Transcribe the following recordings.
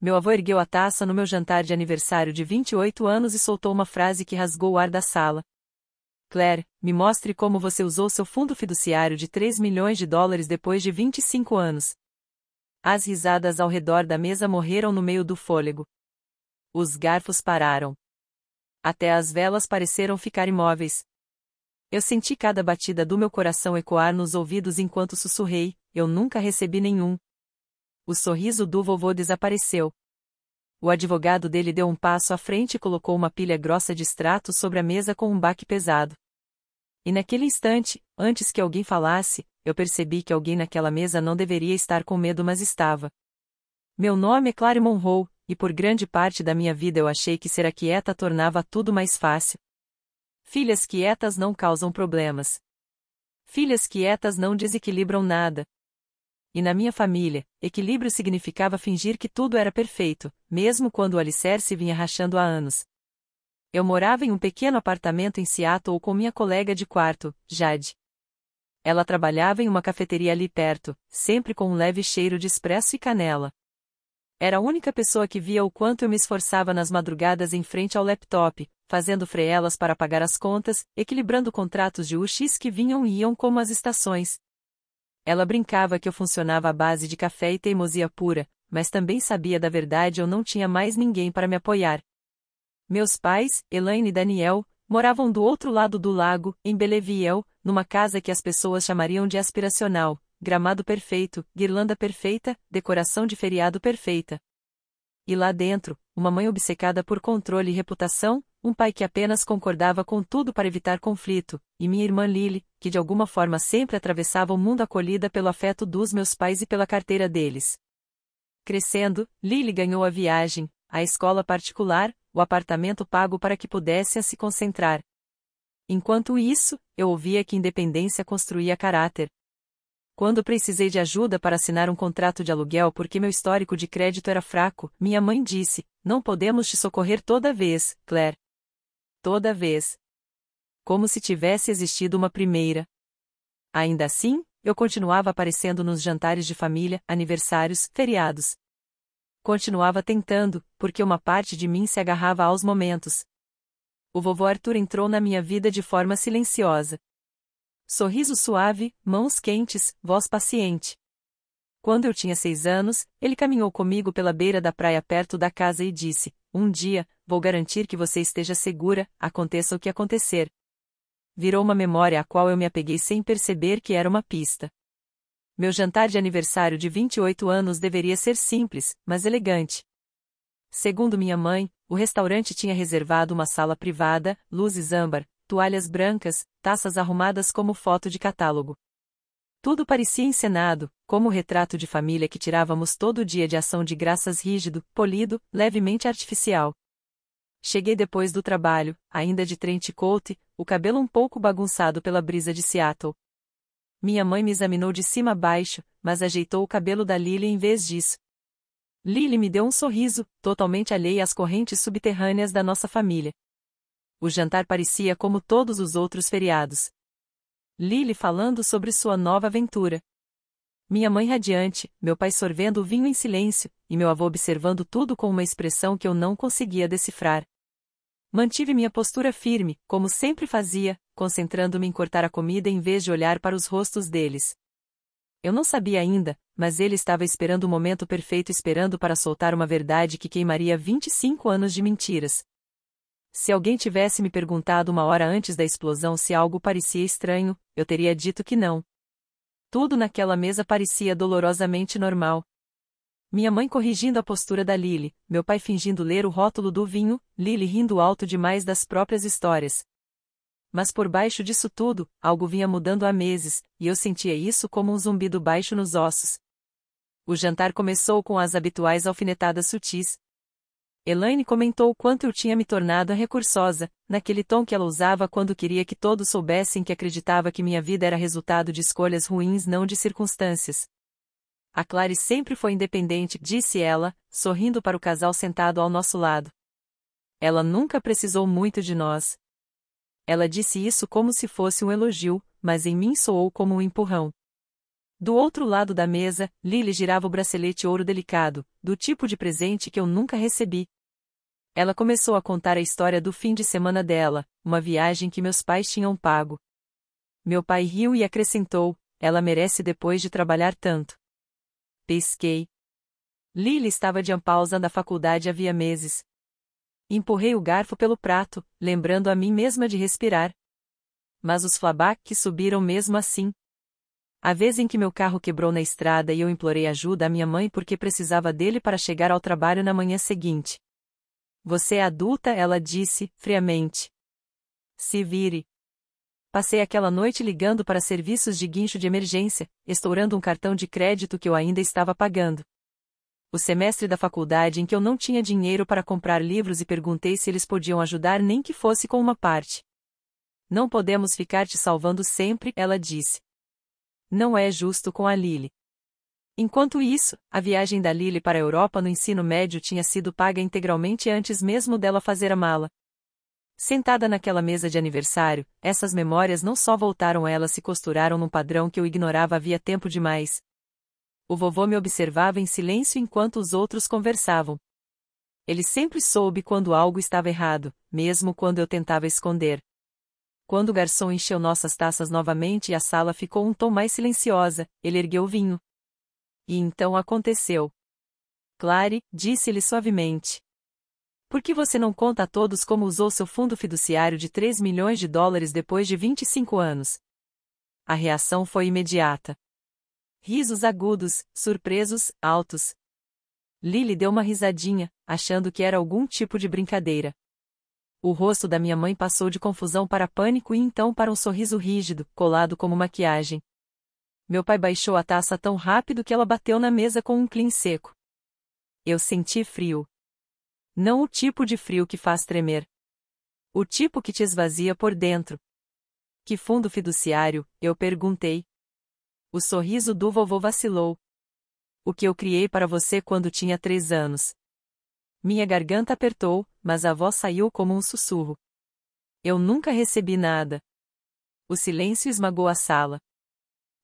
Meu avô ergueu a taça no meu jantar de aniversário de 28 anos e soltou uma frase que rasgou o ar da sala. Claire, me mostre como você usou seu fundo fiduciário de 3 milhões de dólares depois de 25 anos. As risadas ao redor da mesa morreram no meio do fôlego. Os garfos pararam. Até as velas pareceram ficar imóveis. Eu senti cada batida do meu coração ecoar nos ouvidos enquanto sussurrei, eu nunca recebi nenhum. O sorriso do vovô desapareceu. O advogado dele deu um passo à frente e colocou uma pilha grossa de extratos sobre a mesa com um baque pesado. E naquele instante, antes que alguém falasse, eu percebi que alguém naquela mesa não deveria estar com medo, mas estava. Meu nome é Claire Monroe, e por grande parte da minha vida eu achei que ser quieta tornava tudo mais fácil. Filhas quietas não causam problemas. Filhas quietas não desequilibram nada. E na minha família, equilíbrio significava fingir que tudo era perfeito, mesmo quando o alicerce vinha rachando há anos. Eu morava em um pequeno apartamento em Seattle com minha colega de quarto, Jade. Ela trabalhava em uma cafeteria ali perto, sempre com um leve cheiro de espresso e canela. Era a única pessoa que via o quanto eu me esforçava nas madrugadas em frente ao laptop, fazendo freelas para pagar as contas, equilibrando contratos de UX que vinham e iam como as estações. Ela brincava que eu funcionava à base de café e teimosia pura, mas também sabia da verdade, eu não tinha mais ninguém para me apoiar. Meus pais, Elaine e Daniel, moravam do outro lado do lago, em Belleville, numa casa que as pessoas chamariam de aspiracional, gramado perfeito, guirlanda perfeita, decoração de feriado perfeita. E lá dentro, uma mãe obcecada por controle e reputação, um pai que apenas concordava com tudo para evitar conflito, e minha irmã Lily, que de alguma forma sempre atravessava o mundo acolhida pelo afeto dos meus pais e pela carteira deles. Crescendo, Lily ganhou a viagem, a escola particular, o apartamento pago para que pudesse se concentrar. Enquanto isso, eu ouvia que independência construía caráter. Quando precisei de ajuda para assinar um contrato de aluguel porque meu histórico de crédito era fraco, minha mãe disse, não podemos te socorrer toda vez, Claire. Toda vez. Como se tivesse existido uma primeira. Ainda assim, eu continuava aparecendo nos jantares de família, aniversários, feriados. Continuava tentando, porque uma parte de mim se agarrava aos momentos. O vovô Arthur entrou na minha vida de forma silenciosa. Sorriso suave, mãos quentes, voz paciente. Quando eu tinha 6 anos, ele caminhou comigo pela beira da praia perto da casa e disse, um dia, vou garantir que você esteja segura, aconteça o que acontecer. Virou uma memória à qual eu me apeguei sem perceber que era uma pista. Meu jantar de aniversário de 28 anos deveria ser simples, mas elegante. Segundo minha mãe, o restaurante tinha reservado uma sala privada, luzes âmbar, toalhas brancas, taças arrumadas como foto de catálogo. Tudo parecia encenado, como o retrato de família que tirávamos todo dia de ação de graças rígido, polido, levemente artificial. Cheguei depois do trabalho, ainda de trench coat, o cabelo um pouco bagunçado pela brisa de Seattle. Minha mãe me examinou de cima a baixo, mas ajeitou o cabelo da Lily em vez disso. Lily me deu um sorriso, totalmente alheia às correntes subterrâneas da nossa família. O jantar parecia como todos os outros feriados. Lily falando sobre sua nova aventura. Minha mãe radiante, meu pai sorvendo o vinho em silêncio, e meu avô observando tudo com uma expressão que eu não conseguia decifrar. Mantive minha postura firme, como sempre fazia, concentrando-me em cortar a comida em vez de olhar para os rostos deles. Eu não sabia ainda, mas ele estava esperando o momento perfeito, esperando para soltar uma verdade que queimaria 25 anos de mentiras. Se alguém tivesse me perguntado uma hora antes da explosão se algo parecia estranho, eu teria dito que não. Tudo naquela mesa parecia dolorosamente normal. Minha mãe corrigindo a postura da Lily, meu pai fingindo ler o rótulo do vinho, Lily rindo alto demais das próprias histórias. Mas por baixo disso tudo, algo vinha mudando há meses, e eu sentia isso como um zumbido baixo nos ossos. O jantar começou com as habituais alfinetadas sutis. Elaine comentou o quanto eu tinha me tornado recursosa, naquele tom que ela usava quando queria que todos soubessem que acreditava que minha vida era resultado de escolhas ruins, não de circunstâncias. A Clary sempre foi independente, disse ela, sorrindo para o casal sentado ao nosso lado. Ela nunca precisou muito de nós. Ela disse isso como se fosse um elogio, mas em mim soou como um empurrão. Do outro lado da mesa, Lily girava o bracelete ouro delicado, do tipo de presente que eu nunca recebi. Ela começou a contar a história do fim de semana dela, uma viagem que meus pais tinham pago. Meu pai riu e acrescentou: ela merece depois de trabalhar tanto. Pesquei. Lily estava de pausa na faculdade havia meses. Empurrei o garfo pelo prato, lembrando a mim mesma de respirar. Mas os flashbacks subiram mesmo assim. A vez em que meu carro quebrou na estrada e eu implorei ajuda à minha mãe porque precisava dele para chegar ao trabalho na manhã seguinte. Você é adulta, ela disse, friamente. Se vire. Passei aquela noite ligando para serviços de guincho de emergência, estourando um cartão de crédito que eu ainda estava pagando. O semestre da faculdade em que eu não tinha dinheiro para comprar livros e perguntei se eles podiam ajudar nem que fosse com uma parte. Não podemos ficar te salvando sempre, ela disse. Não é justo com a Lily. Enquanto isso, a viagem da Lily para a Europa no ensino médio tinha sido paga integralmente antes mesmo dela fazer a mala. Sentada naquela mesa de aniversário, essas memórias não só voltaram, elas se costuraram num padrão que eu ignorava havia tempo demais. O vovô me observava em silêncio enquanto os outros conversavam. Ele sempre soube quando algo estava errado, mesmo quando eu tentava esconder. Quando o garçom encheu nossas taças novamente e a sala ficou um tom mais silenciosa, ele ergueu o vinho. E então aconteceu. Clary, disse-lhe suavemente. Por que você não conta a todos como usou seu fundo fiduciário de 3 milhões de dólares depois de 25 anos? A reação foi imediata. Risos agudos, surpresos, altos. Lily deu uma risadinha, achando que era algum tipo de brincadeira. O rosto da minha mãe passou de confusão para pânico e então para um sorriso rígido, colado como maquiagem. Meu pai baixou a taça tão rápido que ela bateu na mesa com um clim seco. Eu senti frio. Não o tipo de frio que faz tremer. O tipo que te esvazia por dentro. Que fundo fiduciário? Eu perguntei. O sorriso do vovô vacilou. O que eu criei para você quando tinha 3 anos. Minha garganta apertou, mas a voz saiu como um sussurro. Eu nunca recebi nada. O silêncio esmagou a sala.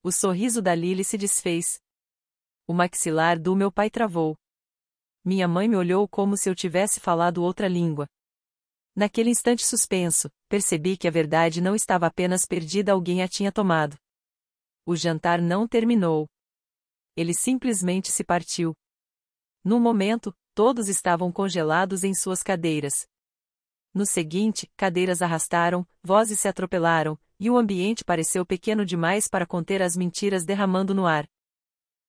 O sorriso da Lily se desfez. O maxilar do meu pai travou. Minha mãe me olhou como se eu tivesse falado outra língua. Naquele instante suspenso, percebi que a verdade não estava apenas perdida, alguém a tinha tomado. O jantar não terminou. Ele simplesmente se partiu. Num momento, todos estavam congelados em suas cadeiras. No seguinte, cadeiras arrastaram, vozes se atropelaram, e o ambiente pareceu pequeno demais para conter as mentiras derramando no ar.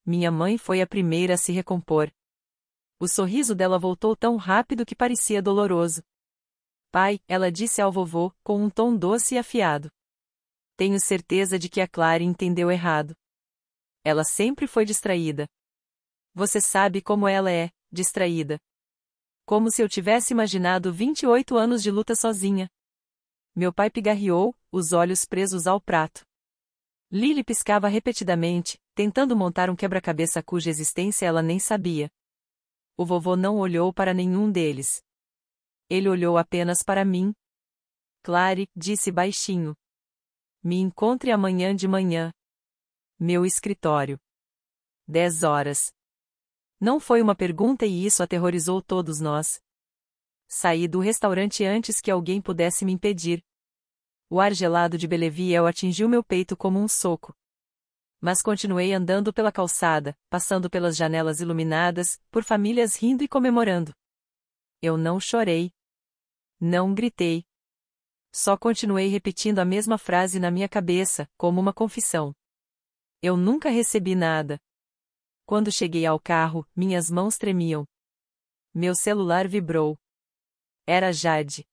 Minha mãe foi a primeira a se recompor. O sorriso dela voltou tão rápido que parecia doloroso. Pai, ela disse ao vovô, com um tom doce e afiado. Tenho certeza de que a Clary entendeu errado. Ela sempre foi distraída. Você sabe como ela é, distraída. Como se eu tivesse imaginado 28 anos de luta sozinha. Meu pai pigarreou, os olhos presos ao prato. Lily piscava repetidamente, tentando montar um quebra-cabeça cuja existência ela nem sabia. O vovô não olhou para nenhum deles. Ele olhou apenas para mim. Clary, disse baixinho. Me encontre amanhã de manhã. Meu escritório. 10 horas. Não foi uma pergunta e isso aterrorizou todos nós. Saí do restaurante antes que alguém pudesse me impedir. O ar gelado de Belleville atingiu meu peito como um soco. Mas continuei andando pela calçada, passando pelas janelas iluminadas, por famílias rindo e comemorando. Eu não chorei. Não gritei. Só continuei repetindo a mesma frase na minha cabeça, como uma confissão. Eu nunca recebi nada. Quando cheguei ao carro, minhas mãos tremiam. Meu celular vibrou. Era Jade.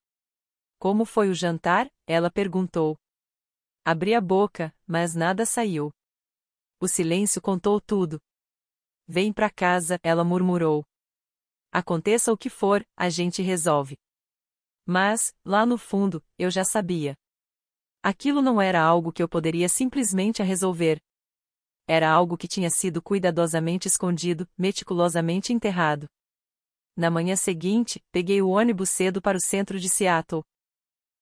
Como foi o jantar? Ela perguntou. Abri a boca, mas nada saiu. O silêncio contou tudo. Vem pra casa, ela murmurou. Aconteça o que for, a gente resolve. Mas, lá no fundo, eu já sabia. Aquilo não era algo que eu poderia simplesmente resolver. Era algo que tinha sido cuidadosamente escondido, meticulosamente enterrado. Na manhã seguinte, peguei o ônibus cedo para o centro de Seattle.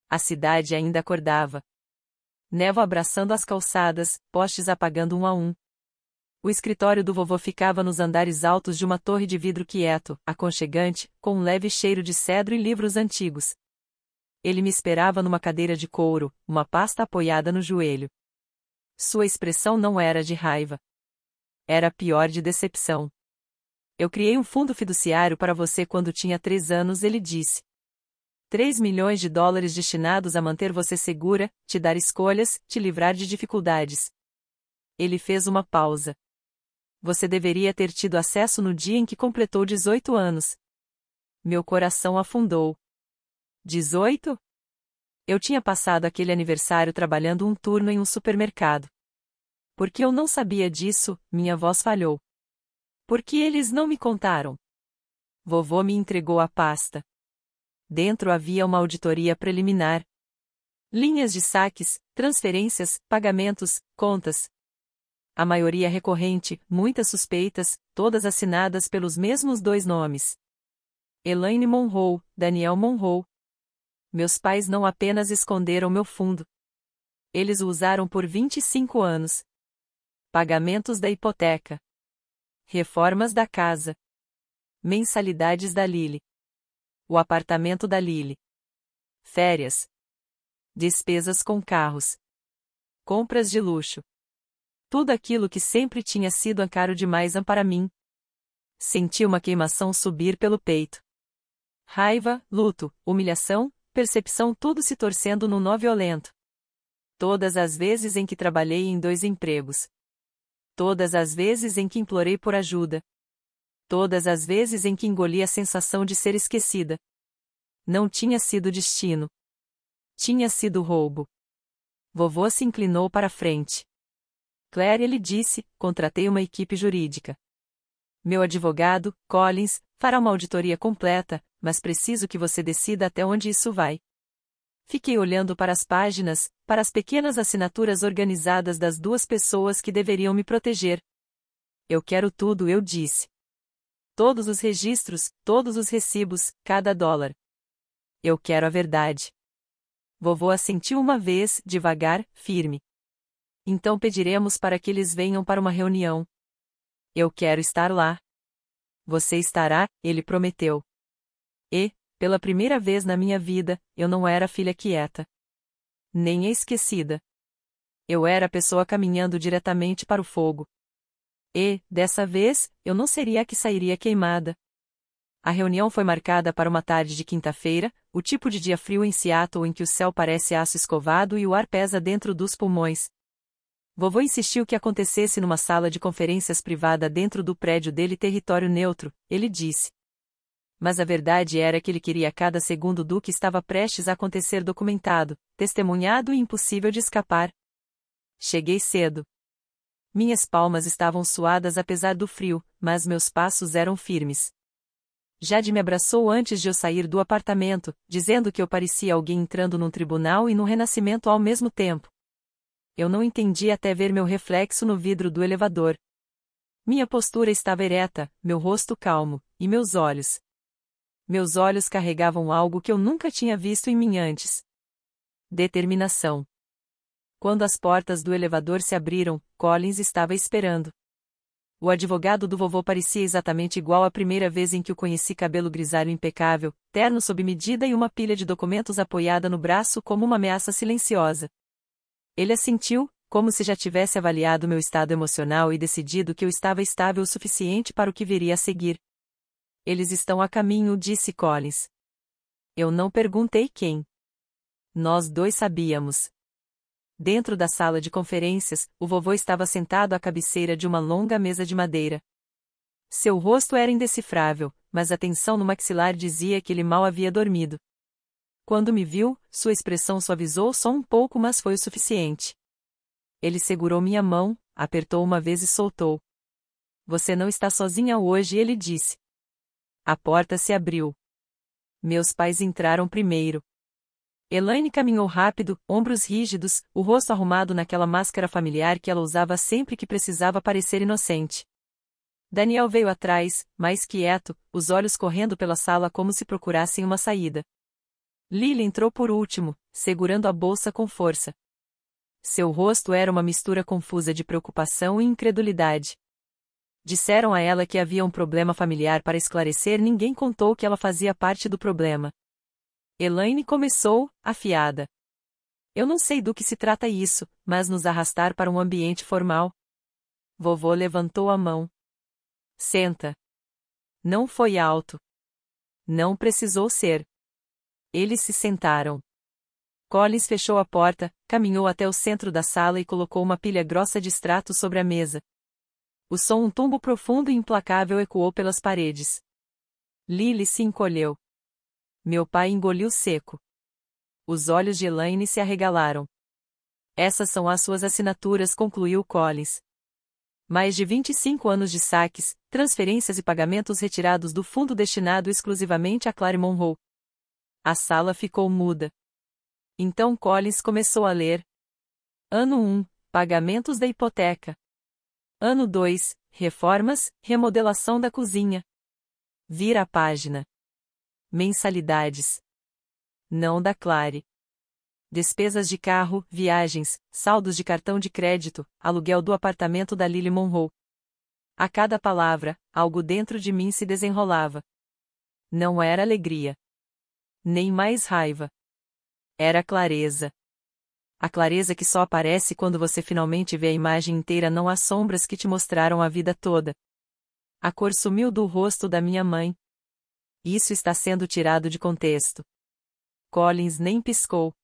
A cidade ainda acordava. Névoa abraçando as calçadas, postes apagando um a um. O escritório do vovô ficava nos andares altos de uma torre de vidro quieto, aconchegante, com um leve cheiro de cedro e livros antigos. Ele me esperava numa cadeira de couro, uma pasta apoiada no joelho. Sua expressão não era de raiva. Era pior de decepção. Eu criei um fundo fiduciário para você quando tinha 3 anos, ele disse. 3 milhões de dólares destinados a manter você segura, te dar escolhas, te livrar de dificuldades. Ele fez uma pausa. Você deveria ter tido acesso no dia em que completou 18 anos. Meu coração afundou. 18? Eu tinha passado aquele aniversário trabalhando um turno em um supermercado. Porque eu não sabia disso, minha voz falhou. Porque eles não me contaram. Vovô me entregou a pasta. Dentro havia uma auditoria preliminar. Linhas de saques, transferências, pagamentos, contas. A maioria recorrente, muitas suspeitas, todas assinadas pelos mesmos 2 nomes. Elaine Monroe, Daniel Monroe. Meus pais não apenas esconderam meu fundo. Eles o usaram por 25 anos. Pagamentos da hipoteca. Reformas da casa. Mensalidades da Lily. O apartamento da Lily. Férias. Despesas com carros. Compras de luxo. Tudo aquilo que sempre tinha sido caro demais para mim. Senti uma queimação subir pelo peito. Raiva, luto, humilhação, percepção, tudo se torcendo num nó violento. Todas as vezes em que trabalhei em 2 empregos. Todas as vezes em que implorei por ajuda. Todas as vezes em que engoli a sensação de ser esquecida. Não tinha sido destino. Tinha sido roubo. Vovô se inclinou para a frente. Claire, ele disse, contratei uma equipe jurídica. Meu advogado, Collins, fará uma auditoria completa, mas preciso que você decida até onde isso vai. Fiquei olhando para as páginas, para as pequenas assinaturas organizadas das 2 pessoas que deveriam me proteger. Eu quero tudo, eu disse. Todos os registros, todos os recibos, cada dólar. Eu quero a verdade. Vovô assentiu uma vez, devagar, firme. Então pediremos para que eles venham para uma reunião. Eu quero estar lá. Você estará, ele prometeu. E, pela primeira vez na minha vida, eu não era a filha quieta. Nem a esquecida. Eu era a pessoa caminhando diretamente para o fogo. E, dessa vez, eu não seria a que sairia queimada. A reunião foi marcada para uma tarde de quinta-feira, o tipo de dia frio em Seattle em que o céu parece aço escovado e o ar pesa dentro dos pulmões. Vovô insistiu que acontecesse numa sala de conferências privada dentro do prédio dele, território neutro, ele disse. Mas a verdade era que ele queria cada segundo do que estava prestes a acontecer documentado, testemunhado e impossível de escapar. Cheguei cedo. Minhas palmas estavam suadas apesar do frio, mas meus passos eram firmes. Jade me abraçou antes de eu sair do apartamento, dizendo que eu parecia alguém entrando num tribunal e num renascimento ao mesmo tempo. Eu não entendi até ver meu reflexo no vidro do elevador. Minha postura estava ereta, meu rosto calmo, e meus olhos. Meus olhos carregavam algo que eu nunca tinha visto em mim antes. Determinação. Quando as portas do elevador se abriram, Collins estava esperando. O advogado do vovô parecia exatamente igual à primeira vez em que o conheci, cabelo grisalho impecável, terno sob medida e uma pilha de documentos apoiada no braço como uma ameaça silenciosa. Ele assentiu, como se já tivesse avaliado meu estado emocional e decidido que eu estava estável o suficiente para o que viria a seguir. Eles estão a caminho, disse Collins. Eu não perguntei quem. Nós 2 sabíamos. Dentro da sala de conferências, o vovô estava sentado à cabeceira de uma longa mesa de madeira. Seu rosto era indecifrável, mas a tensão no maxilar dizia que ele mal havia dormido. Quando me viu, sua expressão suavizou só um pouco, mas foi o suficiente. Ele segurou minha mão, apertou uma vez e soltou. Você não está sozinha hoje, ele disse. A porta se abriu. Meus pais entraram primeiro. Elaine caminhou rápido, ombros rígidos, o rosto arrumado naquela máscara familiar que ela usava sempre que precisava parecer inocente. Daniel veio atrás, mais quieto, os olhos correndo pela sala como se procurassem uma saída. Lily entrou por último, segurando a bolsa com força. Seu rosto era uma mistura confusa de preocupação e incredulidade. Disseram a ela que havia um problema familiar para esclarecer. Ninguém contou que ela fazia parte do problema. Elaine começou, afiada. Eu não sei do que se trata isso, mas nos arrastar para um ambiente formal. Vovô levantou a mão. Senta. Não foi alto. Não precisou ser. Eles se sentaram. Collins fechou a porta, caminhou até o centro da sala e colocou uma pilha grossa de extratos sobre a mesa. O som, um tombo profundo e implacável, ecoou pelas paredes. Lily se encolheu. Meu pai engoliu seco. Os olhos de Elaine se arregalaram. Essas são as suas assinaturas, concluiu Collins. Mais de 25 anos de saques, transferências e pagamentos retirados do fundo destinado exclusivamente a Clary Monroe. A sala ficou muda. Então Collins começou a ler. Ano 1, pagamentos da hipoteca. Ano 2, reformas, remodelação da cozinha. Vira a página. Mensalidades. Não da Clary. Despesas de carro, viagens, saldos de cartão de crédito, aluguel do apartamento da Lily Monroe. A cada palavra, algo dentro de mim se desenrolava. Não era alegria. Nem mais raiva. Era clareza. A clareza que só aparece quando você finalmente vê a imagem inteira, não as sombras que te mostraram a vida toda. A cor sumiu do rosto da minha mãe. Isso está sendo tirado de contexto. Collins nem piscou.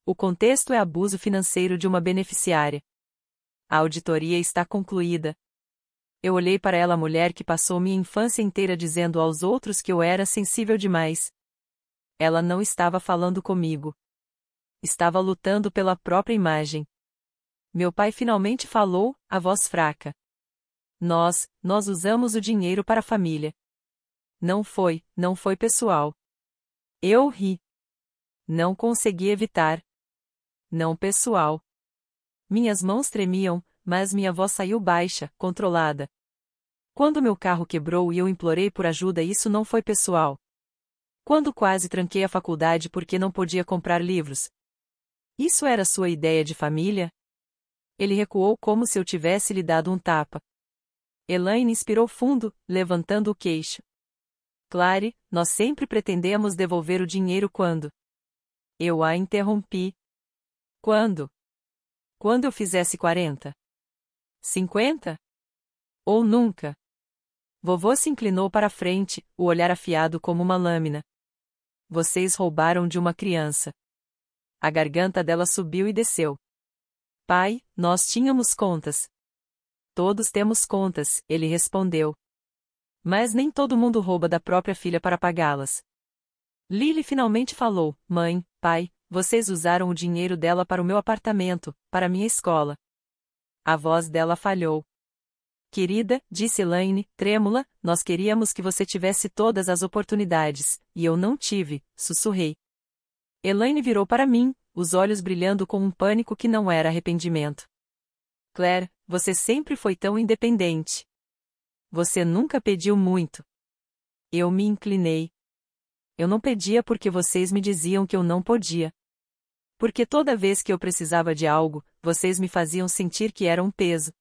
O contexto é abuso financeiro de uma beneficiária. A auditoria está concluída. Eu olhei para ela, a mulher que passou minha infância inteira dizendo aos outros que eu era sensível demais. Ela não estava falando comigo. Estava lutando pela própria imagem. Meu pai finalmente falou, a voz fraca. Nós usamos o dinheiro para a família. Não foi pessoal. Eu ri. Não consegui evitar. Não pessoal. Minhas mãos tremiam, mas minha voz saiu baixa, controlada. Quando meu carro quebrou e eu implorei por ajuda, isso não foi pessoal. Quando quase tranquei a faculdade porque não podia comprar livros. Isso era sua ideia de família? Ele recuou como se eu tivesse lhe dado um tapa. Elaine inspirou fundo, levantando o queixo. Clary, nós sempre pretendemos devolver o dinheiro quando... Eu a interrompi. Quando? Quando eu fizesse 40? 50? Ou nunca? Vovô se inclinou para a frente, o olhar afiado como uma lâmina. Vocês roubaram de uma criança. A garganta dela subiu e desceu. Pai, nós tínhamos contas. Todos temos contas, ele respondeu. Mas nem todo mundo rouba da própria filha para pagá-las. Lily finalmente falou, mãe, pai, vocês usaram o dinheiro dela para o meu apartamento, para minha escola. A voz dela falhou. Querida, disse Elaine, trêmula, nós queríamos que você tivesse todas as oportunidades, e eu não tive, sussurrei. Elaine virou para mim, os olhos brilhando com um pânico que não era arrependimento. Claire, você sempre foi tão independente. Você nunca pediu muito. Eu me inclinei. Eu não pedia porque vocês me diziam que eu não podia. Porque toda vez que eu precisava de algo, vocês me faziam sentir que era um peso.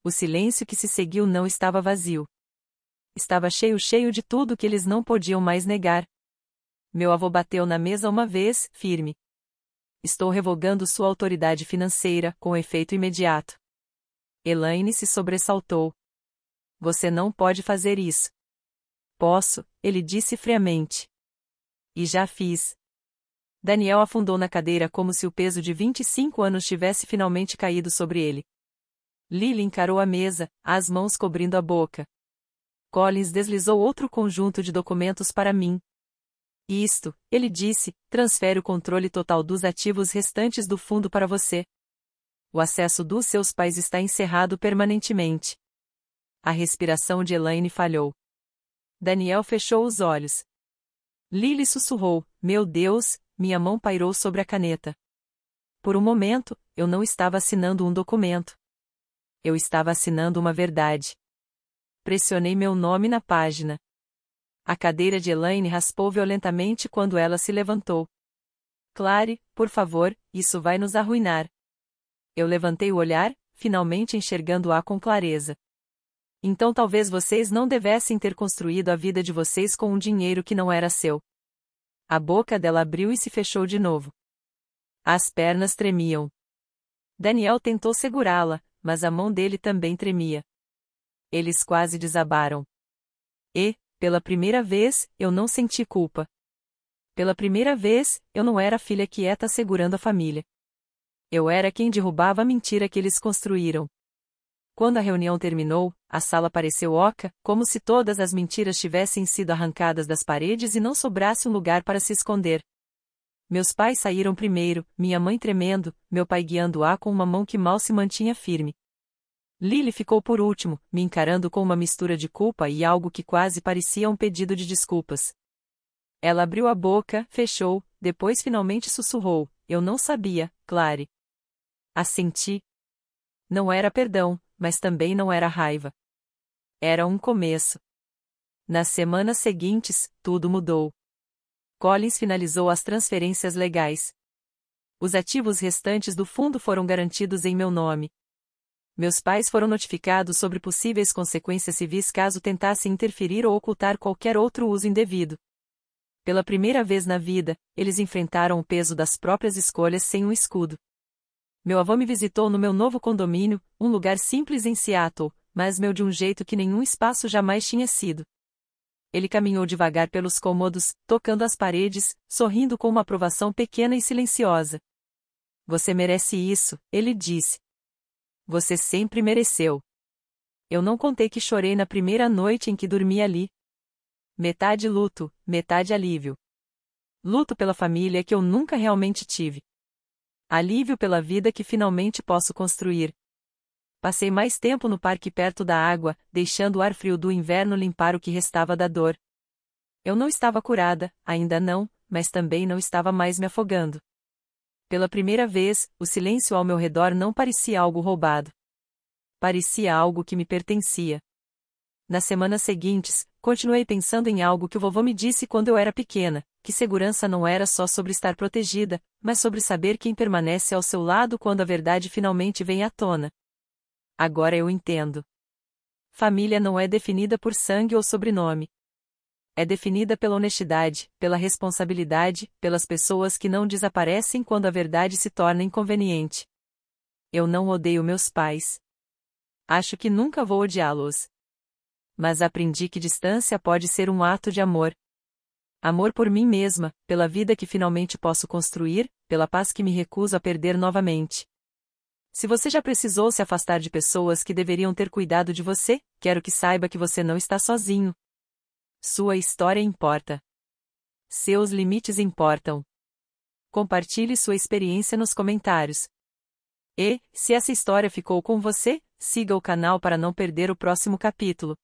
O silêncio que se seguiu não estava vazio. Estava cheio de tudo que eles não podiam mais negar. Meu avô bateu na mesa uma vez, firme. Estou revogando sua autoridade financeira, com efeito imediato. Elaine se sobressaltou. Você não pode fazer isso. Posso, ele disse friamente. E já fiz. Daniel afundou na cadeira como se o peso de 25 anos tivesse finalmente caído sobre ele. Lily encarou a mesa, as mãos cobrindo a boca. Collins deslizou outro conjunto de documentos para mim. Isto, ele disse, transfere o controle total dos ativos restantes do fundo para você. O acesso dos seus pais está encerrado permanentemente. A respiração de Elaine falhou. Daniel fechou os olhos. Lily sussurrou, meu Deus, minha mão pairou sobre a caneta. Por um momento, eu não estava assinando um documento. Eu estava assinando uma verdade. Pressionei meu nome na página. A cadeira de Elaine raspou violentamente quando ela se levantou. Clary, por favor, isso vai nos arruinar. Eu levantei o olhar, finalmente enxergando-a com clareza. Então talvez vocês não devessem ter construído a vida de vocês com um dinheiro que não era seu. A boca dela abriu e se fechou de novo. As pernas tremiam. Daniel tentou segurá-la, mas a mão dele também tremia. Eles quase desabaram. E, pela primeira vez, eu não senti culpa. Pela primeira vez, eu não era a filha quieta segurando a família. Eu era quem derrubava a mentira que eles construíram. Quando a reunião terminou, a sala pareceu oca, como se todas as mentiras tivessem sido arrancadas das paredes e não sobrasse um lugar para se esconder. Meus pais saíram primeiro, minha mãe tremendo, meu pai guiando-a com uma mão que mal se mantinha firme. Lily ficou por último, me encarando com uma mistura de culpa e algo que quase parecia um pedido de desculpas. Ela abriu a boca, fechou, depois finalmente sussurrou: "Eu não sabia, Clary." Assenti. Não era perdão, mas também não era raiva. Era um começo. Nas semanas seguintes, tudo mudou. Collins finalizou as transferências legais. Os ativos restantes do fundo foram garantidos em meu nome. Meus pais foram notificados sobre possíveis consequências civis caso tentassem interferir ou ocultar qualquer outro uso indevido. Pela primeira vez na vida, eles enfrentaram o peso das próprias escolhas sem um escudo. Meu avô me visitou no meu novo condomínio, um lugar simples em Seattle, mas meu de um jeito que nenhum espaço jamais tinha sido. Ele caminhou devagar pelos cômodos, tocando as paredes, sorrindo com uma aprovação pequena e silenciosa. "Você merece isso", ele disse. "Você sempre mereceu." Eu não contei que chorei na primeira noite em que dormi ali. Metade luto, metade alívio. Luto pela família que eu nunca realmente tive. Alívio pela vida que finalmente posso construir. Passei mais tempo no parque perto da água, deixando o ar frio do inverno limpar o que restava da dor. Eu não estava curada, ainda não, mas também não estava mais me afogando. Pela primeira vez, o silêncio ao meu redor não parecia algo roubado. Parecia algo que me pertencia. Nas semanas seguintes, continuei pensando em algo que o vovô me disse quando eu era pequena, que segurança não era só sobre estar protegida, mas sobre saber quem permanece ao seu lado quando a verdade finalmente vem à tona. Agora eu entendo. Família não é definida por sangue ou sobrenome. É definida pela honestidade, pela responsabilidade, pelas pessoas que não desaparecem quando a verdade se torna inconveniente. Eu não odeio meus pais. Acho que nunca vou odiá-los. Mas aprendi que distância pode ser um ato de amor. Amor por mim mesma, pela vida que finalmente posso construir, pela paz que me recuso a perder novamente. Se você já precisou se afastar de pessoas que deveriam ter cuidado de você, quero que saiba que você não está sozinho. Sua história importa. Seus limites importam. Compartilhe sua experiência nos comentários. E, se essa história ficou com você, siga o canal para não perder o próximo capítulo.